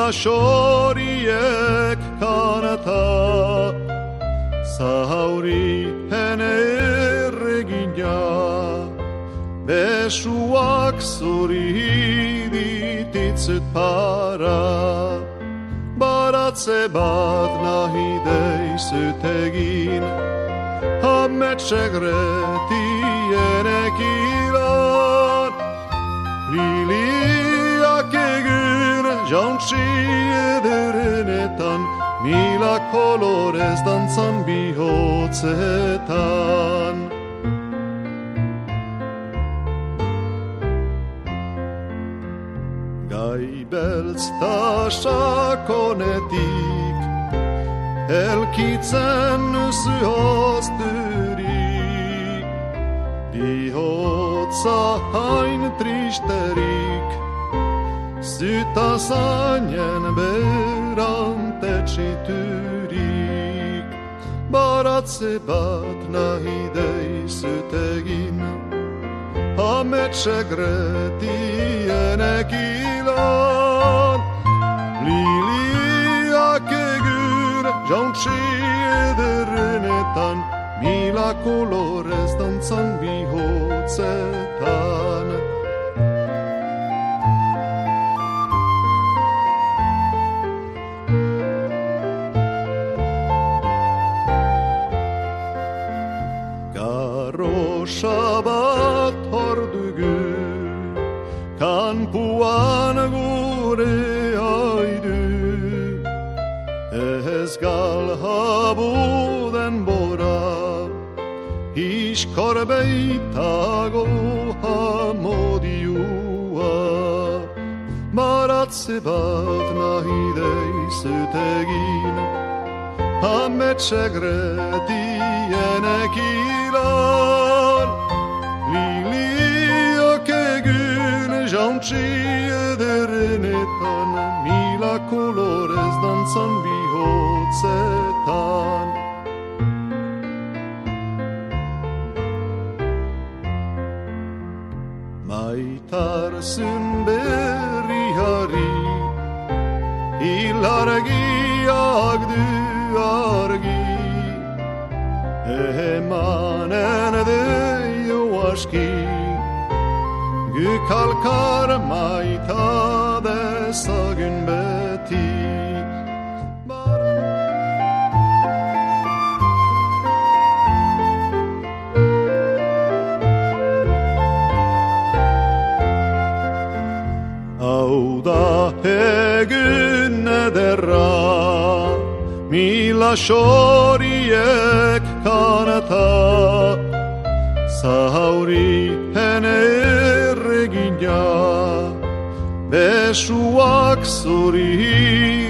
mila xoriek kanata, zauri hene erregina, besuak zuri dititzut para, baratze bat nahi deizut egin, ametsegretienek ilan, liliak egin jauntsi ederenetan, mila kolorez dantzan bihotzetan. Gai beltz ta sakonetik, elkitzen zuhozturik, bihotza hain tristerik, zyta zainen berantetxiturik, baratze bat nahi deizut egin, ametsegretienek ilan, liliak egin jauntsi ederenetan, mila kolorez dantzan bihotzetan. Garrosa bat hor dugu, kanpuan gure aidu, ez galhabu denbora, iskor beitago hamodiua, baratze bat nahi deizut egin, ametsegretienek ilan, liliak egin jauntsi ederenetan, mila kolorez dantzan bihotzetan. Maitarzun berriari, ilargiak du argi, emanen deio aski, gükalkar maita dezagun beti. Hau da egun ederra, mila xoriek kanata, zauri hene erregina, besuak zuri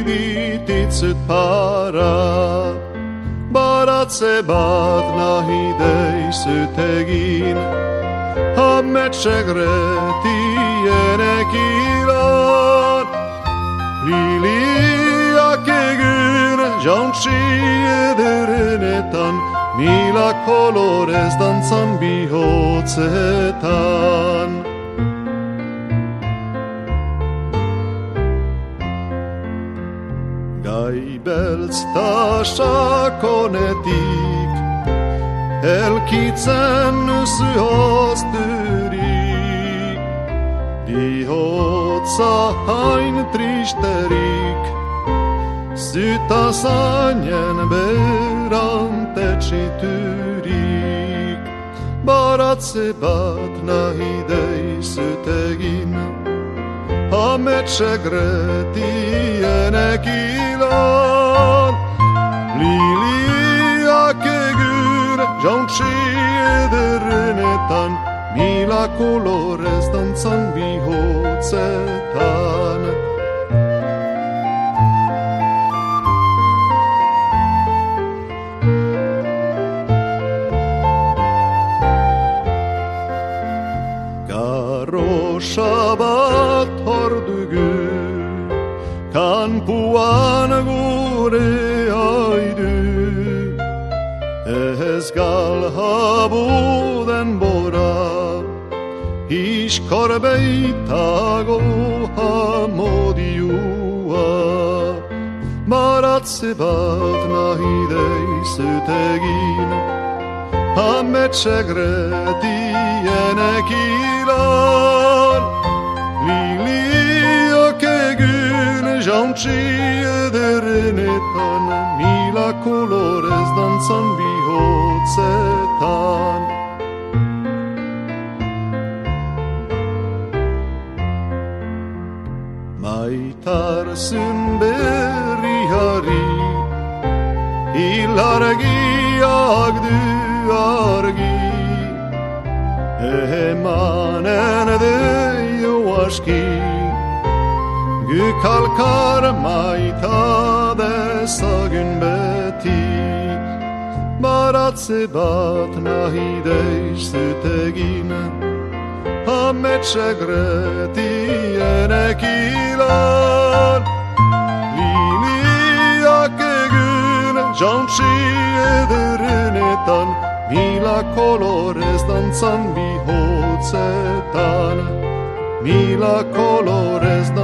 dititzut para, baratze bat nahi deizut egin, ametsegretienek ilan, liliak egin jauntsi ederenetan, mila kolorez dantzan bihotzetan. Gai beltz ta sakonetik, elkitzen zuhozturik, bihotza hain tristerik, zyta zainen berantetxiturik, baratze bat nahi deizut egin, ametsegretienek ilan, liliak egin jauntsi ederenetan, mila kolorez dantzan bihotzetan. Garrosa bat hor dugu, kanpuan gure aidu, ez galhabu denbora, iskor beitago hamodiua. baratze bat nahi deizutegin, ametxegretien ekilan, liliak egun jauntsi ederenetan, mila kolorez dantzan bihotzetan. Maitarzun berriari, ilargiak du argi, emanen deio aski, gükalkar maita dezagun beti, baratze bat nahi deizutegin, ametxegretien ekilan, liliak egun jauntsi ederenetan, mila kolorez dantzan bihotzetan, mila kolorez dantzan